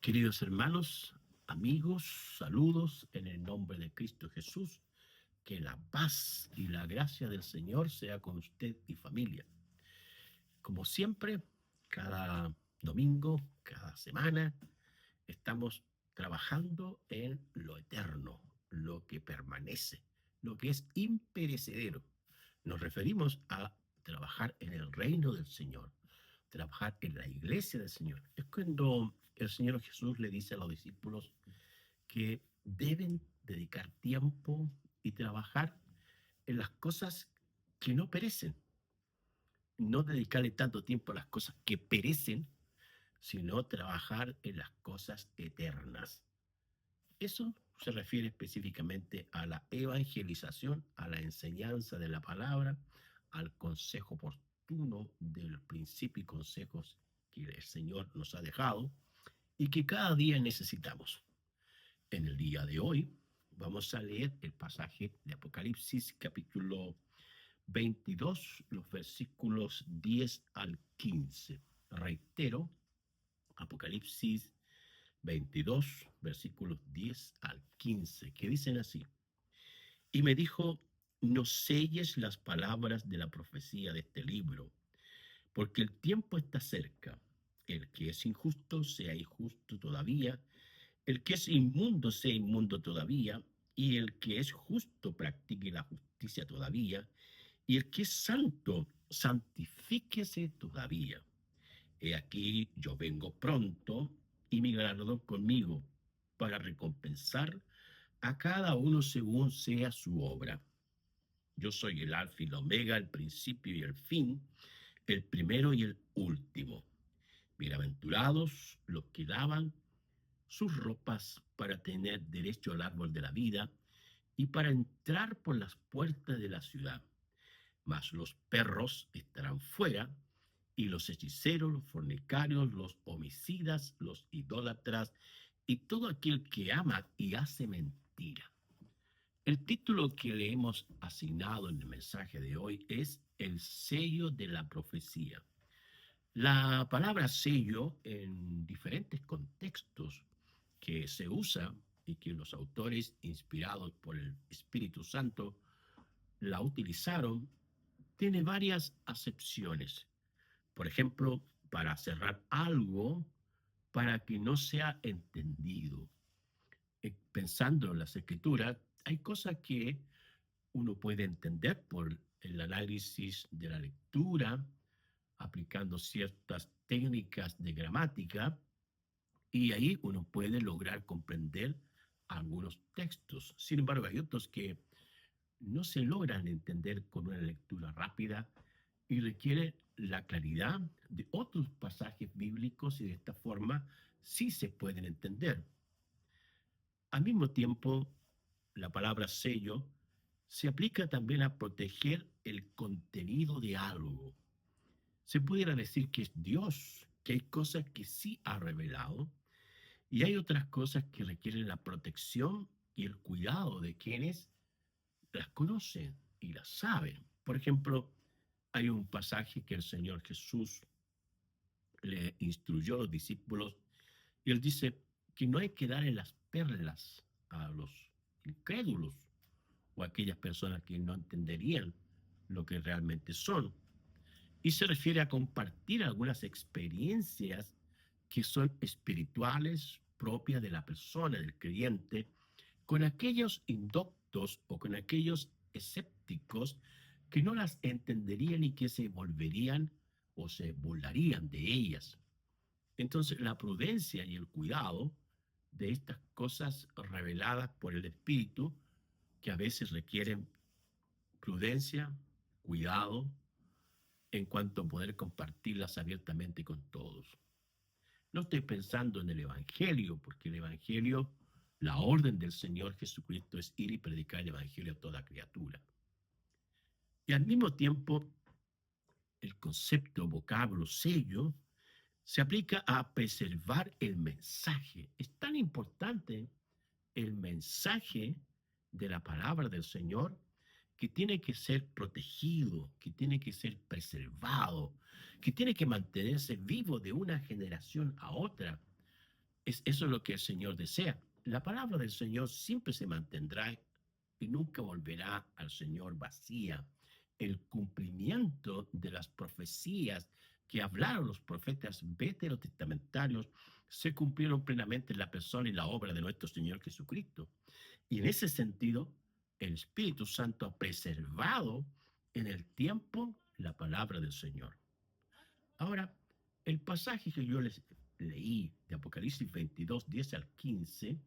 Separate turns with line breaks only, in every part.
Queridos hermanos, amigos, saludos en el nombre de Cristo Jesús. Que la paz y la gracia del Señor sea con usted y familia. Como siempre, cada domingo, cada semana, estamos trabajando en lo eterno, lo que permanece, lo que es imperecedero. Nos referimos a trabajar en el reino del Señor, trabajar en la iglesia del Señor. Es cuando el Señor Jesús le dice a los discípulos que deben dedicar tiempo y trabajar en las cosas que no perecen, no dedicarle tanto tiempo a las cosas que perecen, sino trabajar en las cosas eternas. Eso se refiere específicamente a la evangelización, a la enseñanza de la palabra, al consejo oportuno del principio y consejos que el Señor nos ha dejado y que cada día necesitamos. En el día de hoy vamos a leer el pasaje de Apocalipsis capítulo 22, los versículos 10 al 15. Reitero, Apocalipsis 22, versículos 10 al 15, que dicen así. Y me dijo, no selles las palabras de la profecía de este libro, porque el tiempo está cerca. El que es injusto sea injusto todavía, el que es inmundo sea inmundo todavía, y el que es justo practique la justicia todavía, y el que es santo santifíquese todavía. He aquí yo vengo pronto, y mi galardón conmigo, para recompensar a cada uno según sea su obra. Yo soy el alfa y el omega, el principio y el fin, el primero y el último. Bienaventurados los que lavan sus ropas para tener derecho al árbol de la vida y para entrar por las puertas de la ciudad. Mas los perros estarán fuera, y los hechiceros, los fornicarios, los homicidas, los idólatras y todo aquel que ama y hace mentira. El título que le hemos asignado en el mensaje de hoy es El sello de la profecía. La palabra sello en diferentes contextos que se usa y que los autores inspirados por el Espíritu Santo la utilizaron, tiene varias acepciones. Por ejemplo, para cerrar algo para que no sea entendido. Pensando en las escrituras, hay cosas que uno puede entender por el análisis de la lectura, aplicando ciertas técnicas de gramática, y ahí uno puede lograr comprender algunos textos. Sin embargo, hay otros que no se logran entender con una lectura rápida y requiere la claridad de otros pasajes bíblicos y de esta forma sí se pueden entender. Al mismo tiempo, la palabra sello se aplica también a proteger el contenido de algo. Se pudiera decir que es Dios, que hay cosas que sí ha revelado y hay otras cosas que requieren la protección y el cuidado de quienes las conocen y las saben. Por ejemplo, hay un pasaje que el Señor Jesús le instruyó a los discípulos y él dice que no hay que darle las perlas a los incrédulos o a aquellas personas que no entenderían lo que realmente son. Y se refiere a compartir algunas experiencias que son espirituales propias de la persona, del creyente, con aquellos indoctos o con aquellos escépticos que no las entenderían y que se volverían o se burlarían de ellas. Entonces, la prudencia y el cuidado de estas cosas reveladas por el Espíritu, que a veces requieren prudencia, cuidado, en cuanto a poder compartirlas abiertamente con todos. No estoy pensando en el Evangelio, porque el Evangelio, la orden del Señor Jesucristo es ir y predicar el Evangelio a toda criatura. Y al mismo tiempo, el concepto, vocablo, sello, se aplica a preservar el mensaje. Es tan importante el mensaje de la palabra del Señor que tiene que ser protegido, que tiene que ser preservado, que tiene que mantenerse vivo de una generación a otra. Eso es lo que el Señor desea. La palabra del Señor siempre se mantendrá y nunca volverá al Señor vacía. El cumplimiento de las profecías que hablaron los profetas veterotestamentarios se cumplieron plenamente en la persona y la obra de nuestro Señor Jesucristo. Y en ese sentido, el Espíritu Santo ha preservado en el tiempo la palabra del Señor. Ahora, el pasaje que yo les leí de Apocalipsis 22, 10 al 15,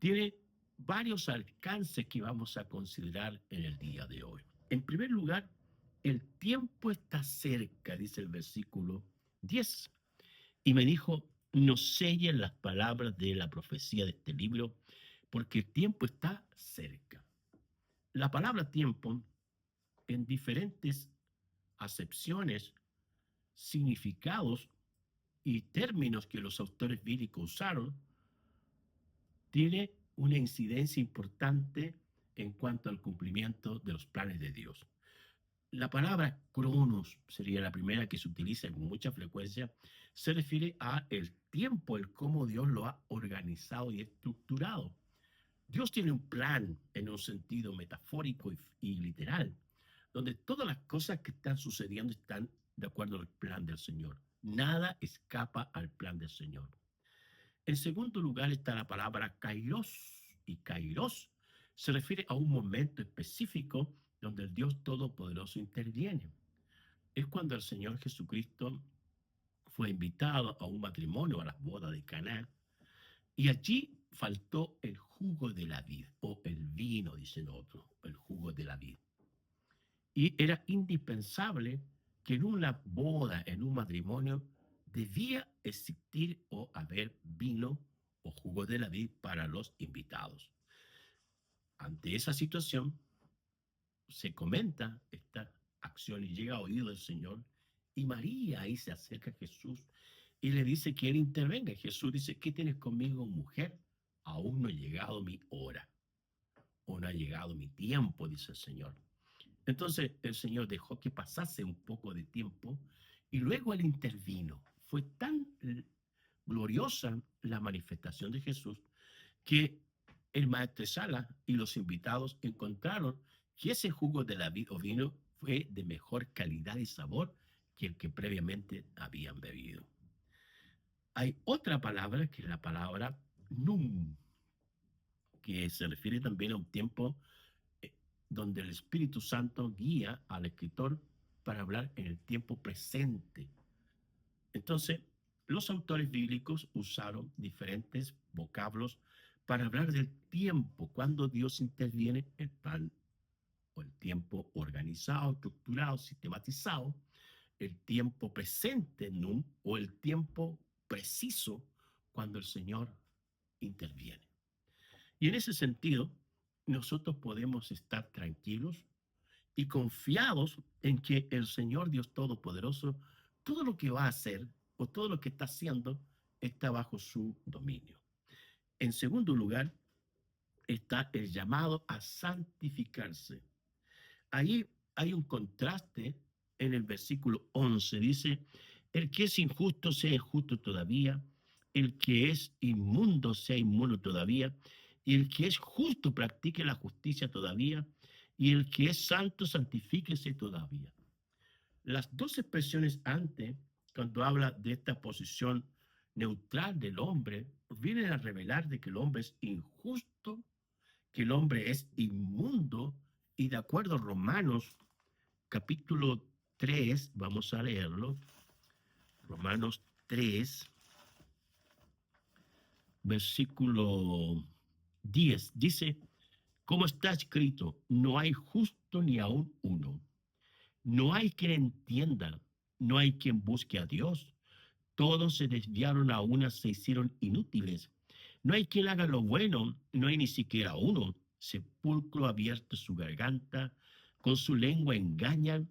tiene varios alcances que vamos a considerar en el día de hoy. En primer lugar, el tiempo está cerca, dice el versículo 10. Y me dijo, no sellen las palabras de la profecía de este libro, porque el tiempo está cerca. La palabra tiempo, en diferentes acepciones, significados y términos que los autores bíblicos usaron, tiene una incidencia importante en cuanto al cumplimiento de los planes de Dios. La palabra cronos sería la primera que se utiliza con mucha frecuencia, se refiere a el tiempo, el cómo Dios lo ha organizado y estructurado. Dios tiene un plan en un sentido metafórico y literal, donde todas las cosas que están sucediendo están de acuerdo al plan del Señor. Nada escapa al plan del Señor. En segundo lugar está la palabra kairos, y kairos se refiere a un momento específico donde el Dios Todopoderoso interviene. Es cuando el Señor Jesucristo fue invitado a un matrimonio, a las bodas de Caná, y allí faltó el jugo de la vid, o el vino, dicen otros, el jugo de la vid. Y era indispensable que en una boda, en un matrimonio, debía existir o haber vino o jugo de la vid para los invitados. Ante esa situación, se comenta esta acción y llega a oído del Señor, y María ahí se acerca a Jesús y le dice que él intervenga. Y Jesús dice, ¿qué tienes conmigo, mujer? Aún no ha llegado mi hora, o no ha llegado mi tiempo, dice el Señor. Entonces el Señor dejó que pasase un poco de tiempo y luego él intervino. Fue tan gloriosa la manifestación de Jesús que el maestresala y los invitados encontraron que ese jugo de la vid o vino fue de mejor calidad y sabor que el que previamente habían bebido. Hay otra palabra que es la palabra num, que se refiere también a un tiempo eh, donde el Espíritu Santo guía al escritor para hablar en el tiempo presente. Entonces, los autores bíblicos usaron diferentes vocablos para hablar del tiempo, cuando Dios interviene, el plan o el tiempo organizado, estructurado, sistematizado, el tiempo presente, num, o el tiempo preciso, cuando el Señor interviene. Y en ese sentido, nosotros podemos estar tranquilos y confiados en que el Señor Dios Todopoderoso, todo lo que va a hacer o todo lo que está haciendo, está bajo su dominio. En segundo lugar, está el llamado a santificarse. Ahí hay un contraste en el versículo 11. Dice, el que es injusto sea injusto todavía, el que es inmundo sea inmundo todavía, y el que es justo practique la justicia todavía, y el que es santo santifíquese todavía. Las dos expresiones antes, cuando habla de esta posición neutral del hombre, vienen a revelar de que el hombre es injusto, que el hombre es inmundo, y de acuerdo a Romanos capítulo 3, vamos a leerlo, Romanos 3, versículo 10, dice, como está escrito, no hay justo ni aún uno, no hay quien entienda, no hay quien busque a Dios, todos se desviaron a una, se hicieron inútiles, no hay quien haga lo bueno, no hay ni siquiera uno, sepulcro abierto su garganta, con su lengua engañan,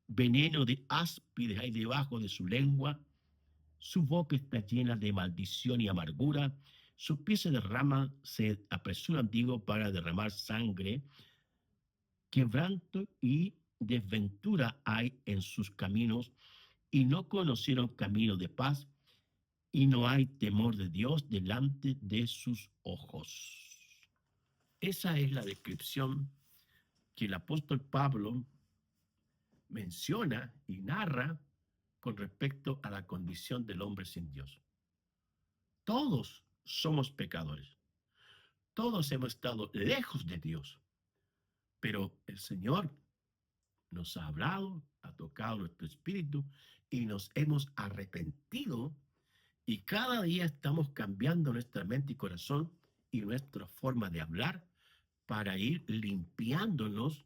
veneno de áspides hay debajo de su lengua, su boca está llena de maldición y amargura, sus pies se derraman, se apresuran, digo, para derramar sangre, quebranto y desventura hay en sus caminos, y no conocieron camino de paz, y no hay temor de Dios delante de sus ojos. Esa es la descripción que el apóstol Pablo menciona y narra con respecto a la condición del hombre sin Dios. Todos somos pecadores. Todos hemos estado lejos de Dios. Pero el Señor nos ha hablado, ha tocado nuestro espíritu y nos hemos arrepentido, y cada día estamos cambiando nuestra mente y corazón y nuestra forma de hablar para ir limpiándonos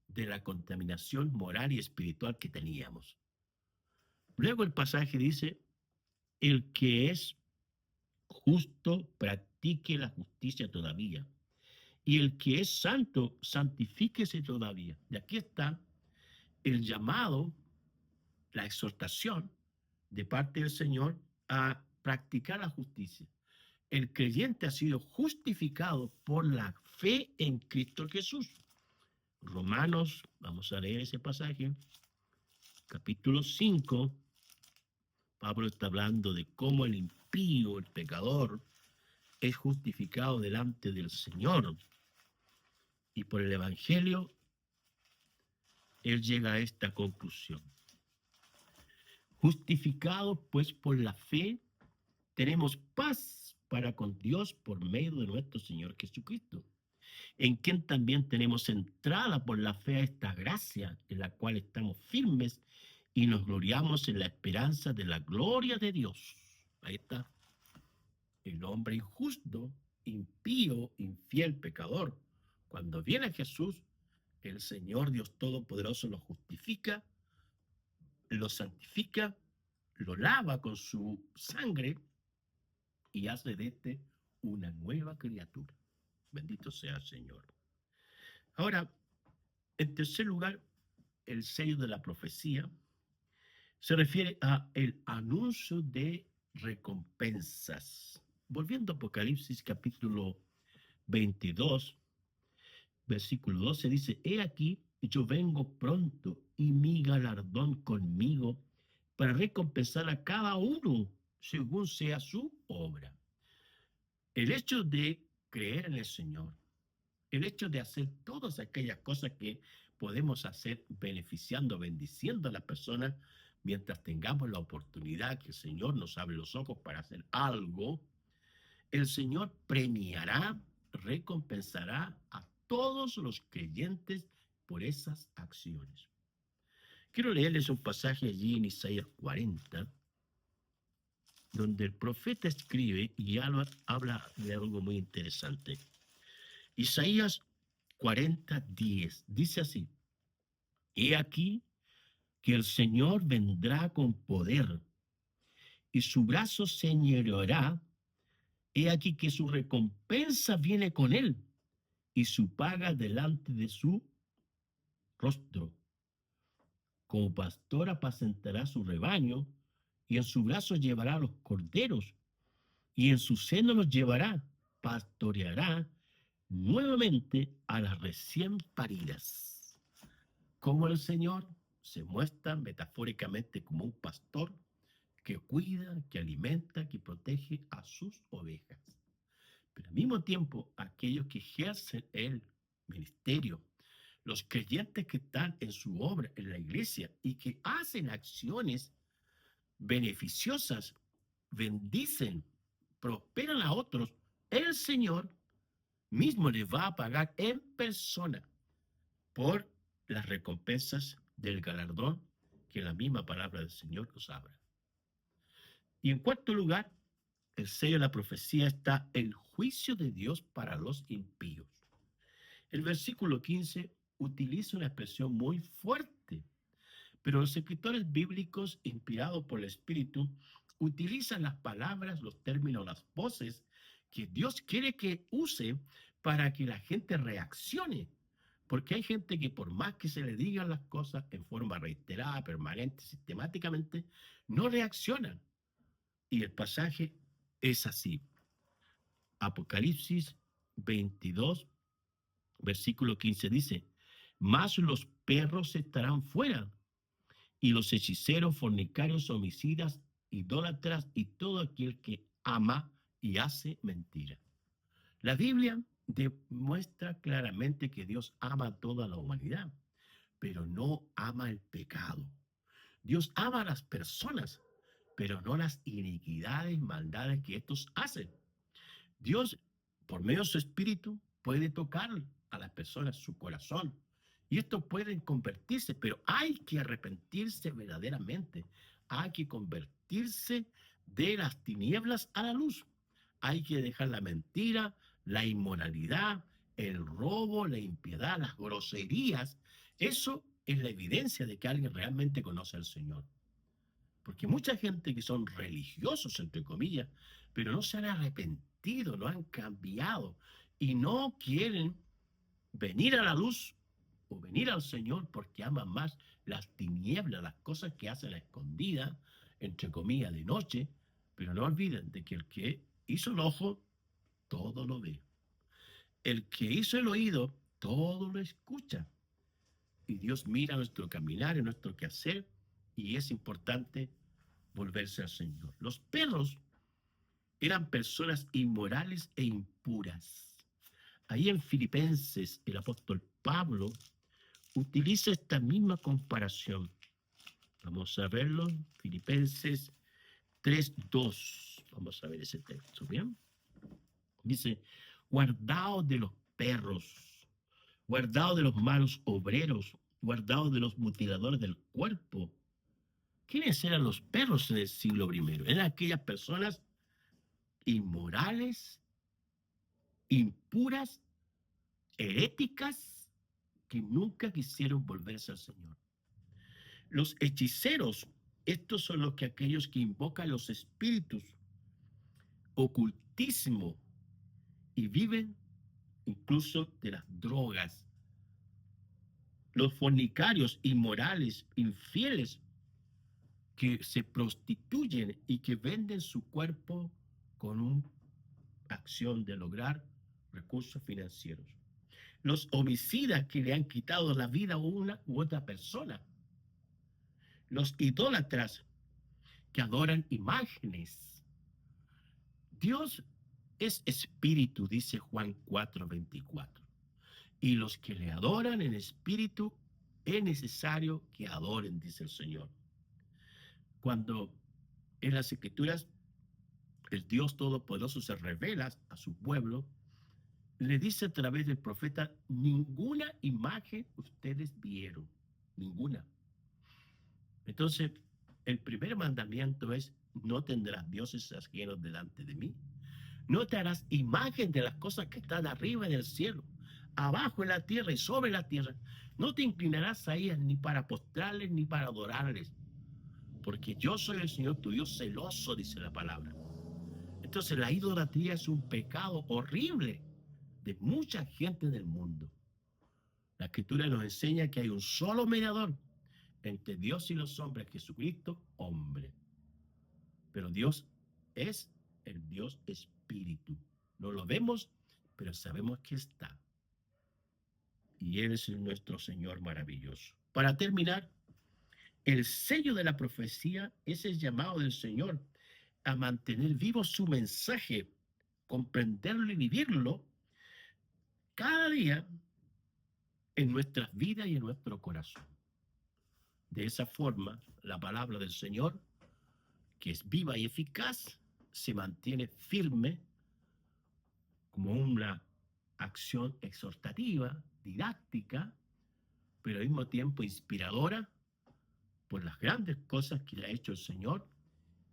de la contaminación moral y espiritual que teníamos. Luego el pasaje dice: el que es justo practique la justicia todavía, y el que es santo santifíquese todavía. Y aquí está el llamado, la exhortación de parte del Señor a practicar la justicia. El creyente ha sido justificado por la fe en Cristo Jesús. Romanos, vamos a leer ese pasaje, capítulo 5. Pablo está hablando de cómo el impío, el pecador, es justificado delante del Señor. Y por el Evangelio, él llega a esta conclusión. Justificados pues por la fe, tenemos paz para con Dios por medio de nuestro Señor Jesucristo, en quien también tenemos entrada por la fe a esta gracia, en la cual estamos firmes y nos gloriamos en la esperanza de la gloria de Dios. Ahí está. El hombre injusto, impío, infiel, pecador, cuando viene a Jesús, el Señor Dios Todopoderoso lo justifica, lo santifica, lo lava con su sangre y hace de este una nueva criatura. Bendito sea el Señor. Ahora, en tercer lugar, el sello de la profecía se refiere a el anuncio de recompensas. Volviendo a Apocalipsis capítulo 22, versículo 12, dice: he aquí, yo vengo pronto, y mi galardón conmigo, para recompensar a cada uno según sea su obra. El hecho de creer en el Señor, el hecho de hacer todas aquellas cosas que podemos hacer beneficiando, bendiciendo a las personas, mientras tengamos la oportunidad que el Señor nos abre los ojos para hacer algo, el Señor premiará, recompensará a todos los creyentes por esas acciones. Quiero leerles un pasaje allí en Isaías 40, donde el profeta escribe y habla de algo muy interesante. Isaías 40:10 dice así: he aquí que el Señor vendrá con poder, y su brazo señoreará. He aquí que su recompensa viene con él, y su paga delante de su rostro. Como pastor apacentará su rebaño, y en su brazo llevará los corderos, y en su seno los llevará, pastoreará nuevamente a las recién paridas. Como el Señor se muestra metafóricamente como un pastor que cuida, que alimenta, que protege a sus ovejas. Pero al mismo tiempo, aquellos que ejercen el ministerio, los creyentes que están en su obra en la iglesia y que hacen acciones beneficiosas, bendicen, prosperan a otros, el Señor mismo les va a pagar en persona por las recompensas del galardón que la misma palabra del Señor nos habla. Y en cuarto lugar, el sello de la profecía está el juicio de Dios para los impíos. El versículo 15 utiliza una expresión muy fuerte, pero los escritores bíblicos, inspirados por el Espíritu, utilizan las palabras, los términos, las voces que Dios quiere que use para que la gente reaccione. Porque hay gente que por más que se le digan las cosas en forma reiterada, permanente, sistemáticamente, no reaccionan. Y el pasaje es así. Apocalipsis 22, versículo 15 dice: mas los perros estarán fuera, y los hechiceros, fornicarios, homicidas idólatras y todo aquel que ama y hace mentira. La Biblia demuestra claramente que Dios ama a toda la humanidad, pero no ama el pecado. Dios ama a las personas, pero no las iniquidades y maldades que estos hacen. Dios, por medio de su espíritu, puede tocar a las personas su corazón. Y esto puede convertirse, pero hay que arrepentirse verdaderamente. Hay que convertirse de las tinieblas a la luz. Hay que dejar la mentira, la inmoralidad, el robo, la impiedad, las groserías. Eso es la evidencia de que alguien realmente conoce al Señor. Porque mucha gente que son religiosos, entre comillas, pero no se han arrepentido, no han cambiado y no quieren venir a la luz o venir al Señor porque aman más las tinieblas, las cosas que hacen a escondida, entre comillas, de noche, pero no olviden de que el que hizo el ojo, todo lo ve. El que hizo el oído, todo lo escucha. Y Dios mira nuestro caminar y nuestro quehacer y es importante volverse al Señor. Los perros eran personas inmorales e impuras. Ahí en Filipenses, el apóstol Pablo utiliza esta misma comparación. Vamos a verlo, Filipenses 3:2. Vamos a ver ese texto, ¿bien? Dice, guardaos de los perros, guardaos de los malos obreros, guardaos de los mutiladores del cuerpo. ¿Quiénes eran los perros en el siglo I? Eran aquellas personas inmorales, impuras, heréticas, que nunca quisieron volverse al Señor. Los hechiceros, estos son los que aquellos que invocan los espíritus, ocultismo, y viven incluso de las drogas. Los fornicarios, inmorales, infieles, que se prostituyen y que venden su cuerpo con una acción de lograr recursos financieros. Los homicidas que le han quitado la vida a una u otra persona. Los idólatras que adoran imágenes. Dios es espíritu, dice Juan 4:24. Y los que le adoran en espíritu, es necesario que adoren, dice el Señor. Cuando en las Escrituras el Dios Todopoderoso se revela a su pueblo, le dice a través del profeta, ninguna imagen ustedes vieron, ninguna. Entonces, el primer mandamiento es, no tendrás dioses ajenos delante de mí. No te harás imagen de las cosas que están arriba en el cielo, abajo en la tierra y sobre la tierra. No te inclinarás a ellas ni para postrarles ni para adorarles, porque yo soy el Señor tu Dios celoso, dice la palabra. Entonces la idolatría es un pecado horrible de mucha gente del mundo. La Escritura nos enseña que hay un solo mediador entre Dios y los hombres, Jesucristo, hombre. Pero Dios es el Dios espíritu. No lo vemos, pero sabemos que está. Y Él es nuestro Señor maravilloso. Para terminar, el sello de la profecía es el llamado del Señor a mantener vivo su mensaje, comprenderlo y vivirlo cada día en nuestras vidas y en nuestro corazón. De esa forma, la palabra del Señor, que es viva y eficaz, se mantiene firme como una acción exhortativa, didáctica, pero al mismo tiempo inspiradora por las grandes cosas que ha hecho el Señor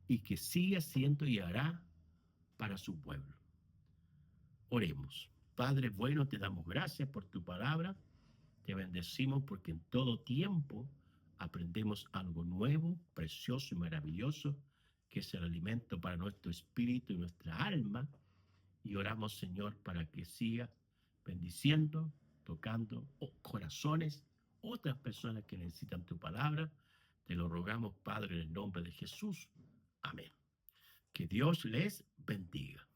y que sigue haciendo y hará para su pueblo. Oremos. Padre bueno, te damos gracias por tu palabra. Te bendecimos porque en todo tiempo aprendemos algo nuevo, precioso y maravilloso, que es el alimento para nuestro espíritu y nuestra alma. Y oramos, Señor, para que siga bendiciendo, tocando corazones, otras personas que necesitan tu palabra. Te lo rogamos, Padre, en el nombre de Jesús. Amén. Que Dios les bendiga.